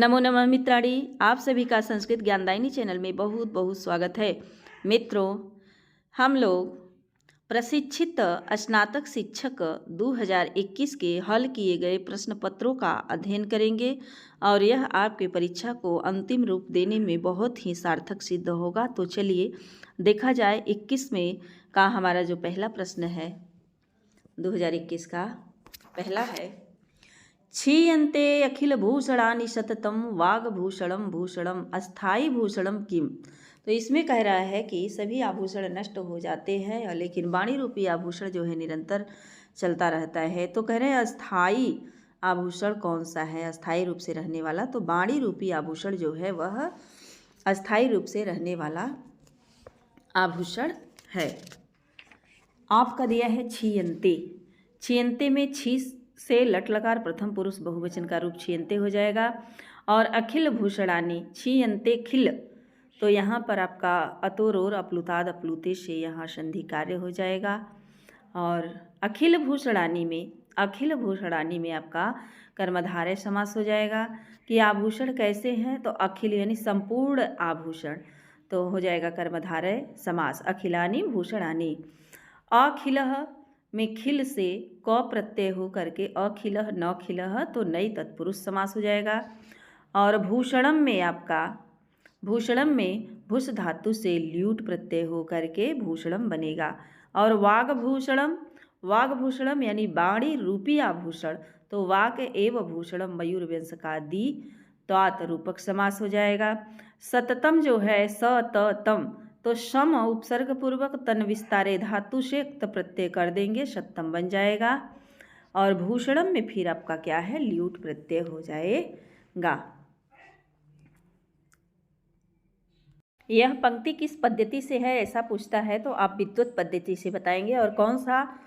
नमो नमः मित्राणी, आप सभी का संस्कृत ज्ञानदायिनी चैनल में बहुत बहुत स्वागत है। मित्रों, हम लोग प्रशिक्षित स्नातक शिक्षक 2021 के हल किए गए प्रश्न पत्रों का अध्ययन करेंगे और यह आपके परीक्षा को अंतिम रूप देने में बहुत ही सार्थक सिद्ध होगा। तो चलिए देखा जाए 21 में का हमारा जो पहला प्रश्न है 2021 का पहला है, क्षीयन्ते अखिल भूषणानि सततम वागभूषणम भूषणम अस्थाई भूषणम किम। तो इसमें कह रहा है कि सभी आभूषण नष्ट हो जाते हैं लेकिन वाणी रूपी आभूषण जो है निरंतर चलता रहता है। तो कह रहे हैं अस्थाई आभूषण कौन सा है, अस्थाई रूप से रहने वाला। तो वाणी रूपी आभूषण जो है वह अस्थाई रूप से रहने वाला आभूषण है। आपका दिया है क्षीयन्ते। क्षीयन्ते में छी से लट लकार प्रथम पुरुष बहुवचन का रूप क्षीयन्ते हो जाएगा। और अखिल भूषणानि क्षीयन्ते खिल, तो यहाँ पर आपका अतोर और अप्लुताद अप्लुते से यहाँ संधि कार्य हो जाएगा। और अखिल भूषणानि में आपका कर्मधारय समास हो जाएगा कि आभूषण कैसे हैं, तो अखिल यानी संपूर्ण आभूषण, तो हो जाएगा कर्मधारय समास अखिलानि भूषणानि। अखिलः में खिल से क प्रत्यय हो करके अखिलः न खिलः, तो नई तत्पुरुष समास हो जाएगा। और भूषणम में आपका भूषणम में भूष धातु से ल्यूट प्रत्यय हो करके भूषणम बनेगा। और वागभूषणम यानी वाणी रूपी आभूषण, तो वाक एव भूषणम मयूर व्यंस का दी त्वात रूपक समास हो जाएगा। सततम जो है सततम, तो सम उपसर्ग पूर्वक तन विस्तारे धातु से क्त प्रत्यय कर देंगे, सत्तम बन जाएगा। और भूषणम में फिर आपका क्या है, ल्यूट प्रत्यय हो जाएगा। यह पंक्ति किस पद्धति से है ऐसा पूछता है, तो आप विद्वत पद्धति से बताएंगे। और कौन सा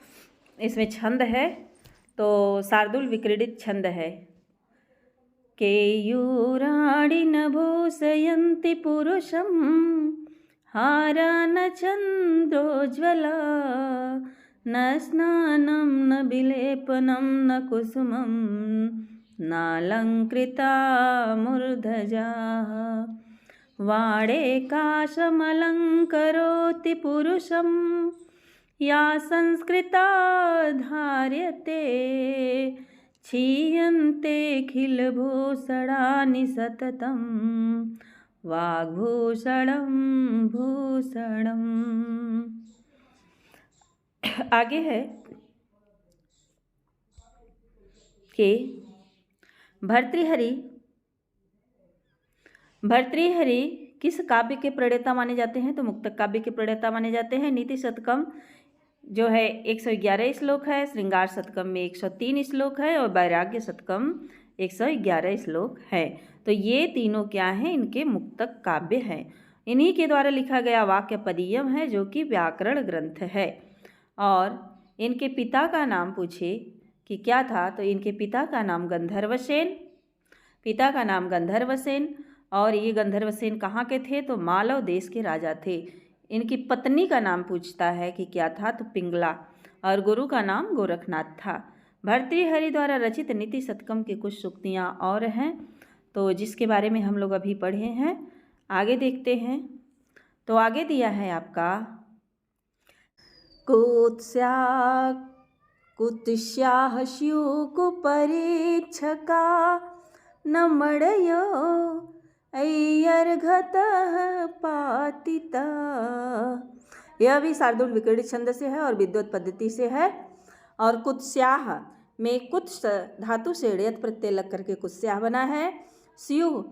इसमें छंद है, तो शार्दूल विक्रीडित छंद है। केयूराणि न भूषयन्ति पुरुषम् हारा न चन्द्रोज्ज्वला न स्नानं न विलेपनं न कुसुमं नालङ्कृता मूर्धजाः वाडेकाशमलङ्करोति पुरुषं या संस्कृता धार्यते क्षीयन्ते खिलभूषणानि सततं वाग्भूषणं भूषणम्। आगे है कि भर्तृहरि किस काव्य के प्रणेता माने जाते हैं, तो मुक्तक काव्य के प्रणेता माने जाते हैं। नीति शतकम जो है 111 श्लोक है, श्रृंगार शतकम में 103 श्लोक है और वैराग्य शतकम 111 श्लोक है। तो ये तीनों क्या हैं, इनके मुक्तक काव्य हैं। इन्हीं के द्वारा लिखा गया वाक्य पदीयम है जो कि व्याकरण ग्रंथ है। और इनके पिता का नाम पूछे कि क्या था, तो इनके पिता का नाम गंधर्वसेन। और ये गंधर्वसेन कहाँ के थे, तो मालव देश के राजा थे। इनकी पत्नी का नाम पूछता है कि क्या था, तो पिंगला। और गुरु का नाम गोरखनाथ था। भर्तृहरि द्वारा रचित नीति शतकम की कुछ सूक्तियाँ और हैं, तो जिसके बारे में हम लोग अभी पढ़े हैं। आगे देखते हैं। तो आगे दिया है आपका कुत्स्याः स्युकुपरीक्षका न मडयो अय्यर्घतः पातिता। यह भी शार्दूल विक्रीडित छंद से है और विद्वत पद्धति से है। और कुत्स्याः में कुत्स धातु से ड़यत प्रत्यय लग करके कुत्स्याः बना है। स्युः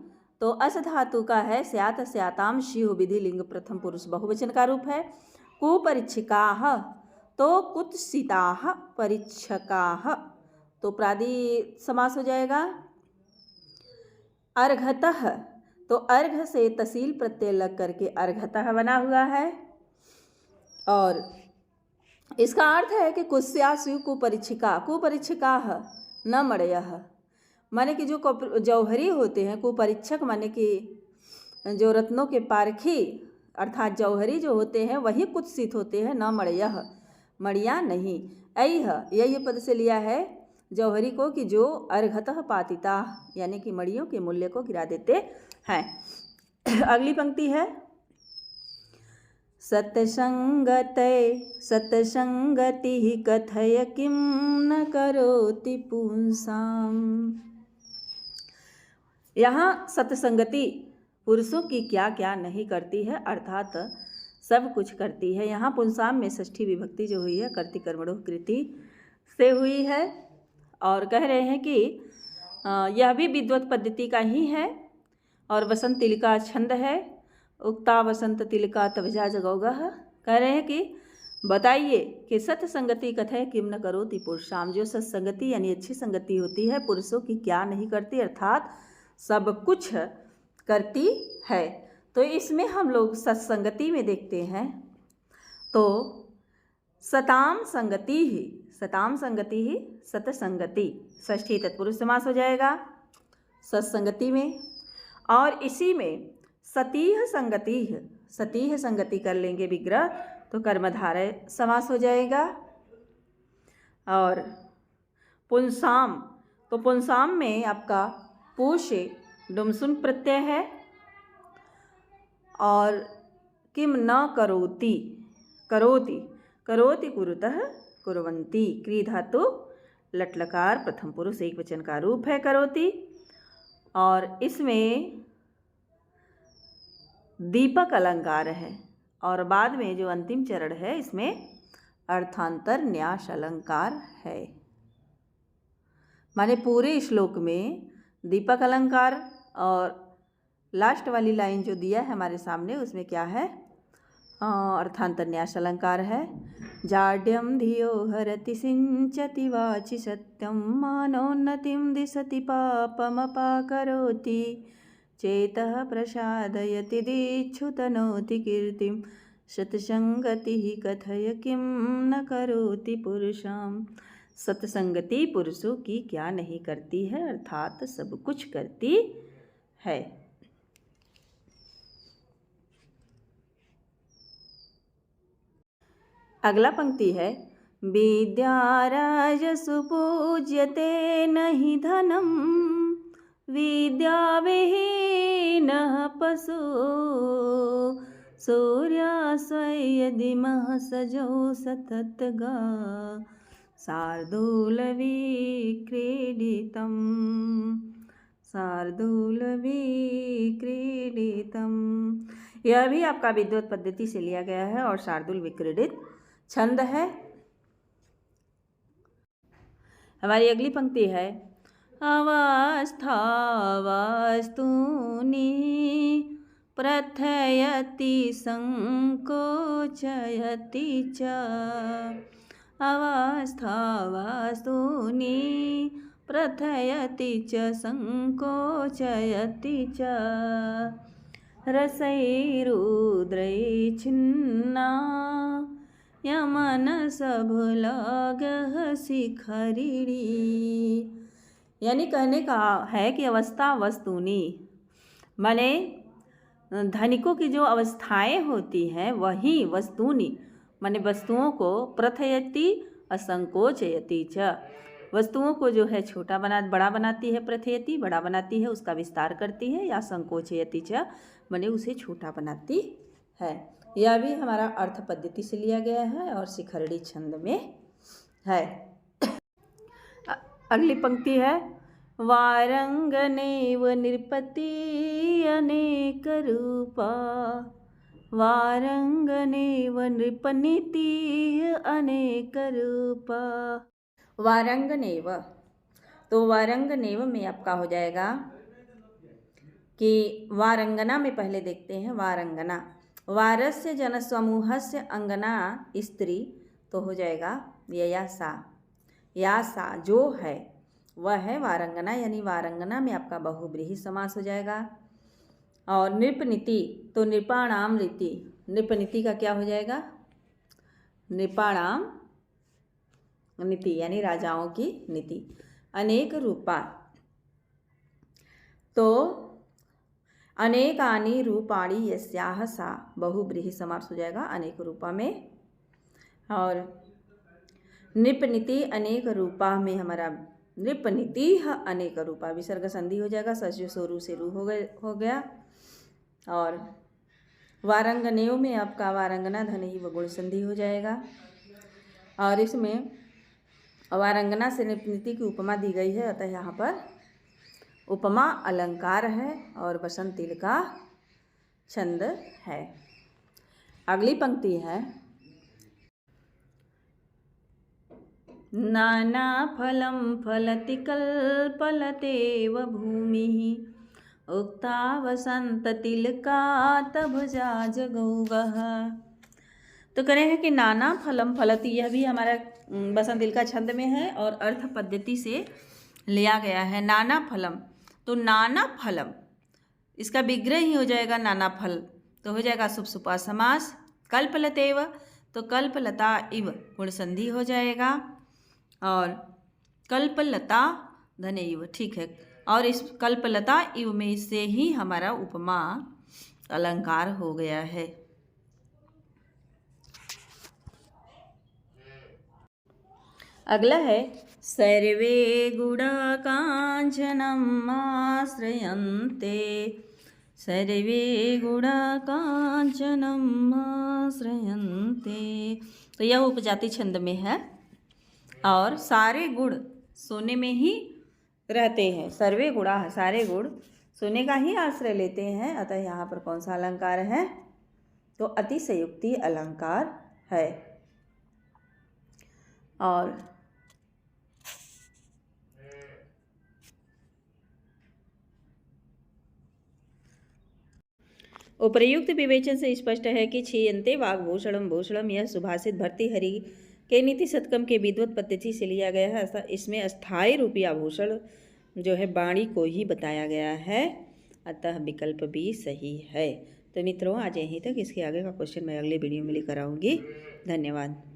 तो अस धातु का है, स्यात स्याताम स्युः विधि लिंग प्रथम पुरुष बहुवचन का रूप है। कुपरीक्षिकाः तो कुत्सिताः परीक्षकाः, तो प्रादि समास हो जाएगा। अर्घतः तो अर्घ से तसील प्रत्यय लग करके अर्घतः बना हुआ है। और इसका अर्थ है कि कुस्यासु कुपरीक्षिका न मड़यः, माने कि जो जौहरी होते हैं, कुपरीक्षक माने कि जो रत्नों के पारखी अर्थात जौहरी जो होते हैं वही कुत्सित होते हैं, न मड़यः मड़िया नहीं। ऐह यही पद से लिया है जौहरी को कि जो अर्घतः पातिता यानी कि मड़ियों के मूल्य को गिरा देते हैं। अगली पंक्ति है सत्संगति कथय किम न करोति पुंसाम। यहाँ सत्संगति पुरुषों की क्या क्या नहीं करती है, अर्थात सब कुछ करती है। यहाँ पुंसाम में षष्ठी विभक्ति जो हुई है कर्ति कर्मणों कृति से हुई है और कह रहे हैं कि यह भी विद्वत पद्धति का ही है और वसंत तिलका छंद है। उक्ता वसंत तिलका तवजा जगौगह। कह रहे हैं कि बताइए कि सत्संगति कथय किम न करोति पुरुषाम, जो सत्संगति यानी अच्छी संगति होती है पुरुषों की क्या नहीं करती, अर्थात सब कुछ करती है। तो इसमें हम लोग सत्संगति में देखते हैं तो सताम संगति ही सतसंगति षष्ठी तत्पुरुष समास हो जाएगा सत्संगति में। और इसी में सतीह संगति कर लेंगे विग्रह तो कर्मधारय समास हो जाएगा। और पुंसाम तो पुंसाम में आपका पूषे डुमसुन प्रत्यय है और किम न करोति कुरुतः कुर्वन्ति। क्री धातु लट लकार प्रथम पुरुष एक वचन का रूप है करोति। और इसमें दीपक अलंकार है और बाद में जो अंतिम चरण है इसमें अर्थांतर न्यास अलंकार है। माने पूरे श्लोक में दीपक अलंकार और लास्ट वाली लाइन जो दिया है हमारे सामने उसमें क्या है, अर्थांतर न्यास अलंकार है। जाड्यम धियो हरति सिंचति वाचि सत्यम मानोन्नतिम दिशति पापमपाकरोति चेतः प्रसादयति दीक्षुतनोति कीर्तिम सत्संगति कथय किम न करोति पुरुषाम। सत्संगति पुरुषों की क्या नहीं करती है, अर्थात सब कुछ करती है। अगला पंक्ति है विद्याराजसु पूज्यते नहि धनम विद्याविहीनः पशु सूर्यास्वयदिमः सजौ सततगा शार्दूलविक्रीडितम्। यह भी आपका विद्वत पद्धति से लिया गया है और शार्दूल विक्रीडित छंद है। हमारी अगली पंक्ति है अवस्था वस्तूनि प्रथयति संकोचयति च। अवस्था वस्तूनि प्रथयति च संकोचयति च रसैरुद्रैच्छिन्ना यमनसभुलगः शिखरिणी। यानी कहने का है कि अवस्था वस्तूनि माने धनिकों की जो अवस्थाएं होती हैं वही वस्तूनि माने वस्तुओं को प्रथयति असंकोचयति च, वस्तुओं को जो है बड़ा बनाती है, प्रथयति बड़ा बनाती है, उसका विस्तार करती है, या संकोचयति च माने उसे छोटा बनाती है। यह भी हमारा अर्थ पद्धति से लिया गया है और शिखरणी छंद में है। अगली पंक्ति है वारंगनेव नृपति अनेक रूपा वारंगनेव नृपनीति अनेक रूपा। वारंगनेव तो वारंगनेव में आपका हो जाएगा कि वारंगना में पहले देखते हैं वारंगना वारस्य जनसमूहस्य अंगना स्त्री तो हो जाएगा या सा जो है वह है वारंगना, यानी वारंगना में आपका बहुब्रीहि समास हो जाएगा। और नृपनीति तो नृपाणाम रीति, नृपनीति का क्या हो जाएगा नृपाणाम नीति यानी राजाओं की नीति। अनेक रूपा तो अनेकानि रूपाणि यस्याह सा बहुब्रीहि समास हो जाएगा अनेक रूपा में। और नृपनीति अनेक रूपा में हमारा नृपनीति अनेक रूपा, विसर्ग संधि हो जाएगा, सस्य सोरू से रू हो गया। और वारंगनेयों में आपका वारंगना धन ही व गुण संधि हो जाएगा। और इसमें वारंगना से नृपनीति की उपमा दी गई है, अतः यहाँ पर उपमा अलंकार है और बसंत तिल का छंद है। अगली पंक्ति है, नाना फलं फलति कल्पलतेव भूमिः उक्ता वसंत तिलका तभजा जगौगः। तो कह रहे हैं कि नाना फलम फलति, यह भी हमारा बसंत तिल का छंद में है और अर्थ पद्धति से लिया गया है। नाना फलम, तो नाना फलम इसका विग्रह ही हो जाएगा नाना फल, तो हो जाएगा शुभ सुपा समास। कल्पलतेव, तो कल्पलता इव गुण संधि हो जाएगा और कल्पलता धने इव, ठीक है। और इस कल्पलता इव में से ही हमारा उपमा अलंकार हो गया है। अगला है, सर्वे गुणकांचनम् आश्रयन्ते, सर्वे गुणकांचनम् आश्रयन्ते, तो यह उपजाति छंद में है और सारे गुण सोने में ही रहते हैं। सर्वे गुणा, सारे गुण सोने का ही आश्रय लेते हैं, अतः यहाँ पर कौन सा अलंकार है, तो अतिशयोक्ति अलंकार है। और उपर्युक्त विवेचन से स्पष्ट है कि क्षीयन्ते वाग्भूषणम भूषणम, यह सुभाषित भर्तृहरि के नीति शतकम के विद्वत पद्धति से लिया गया है। इसमें अस्थायी रूपी आभूषण जो है वाणी को ही बताया गया है, अतः विकल्प भी सही है। तो मित्रों, आज यहीं तक, इसके आगे का क्वेश्चन मैं अगले वीडियो में लेकर आऊँगी। धन्यवाद।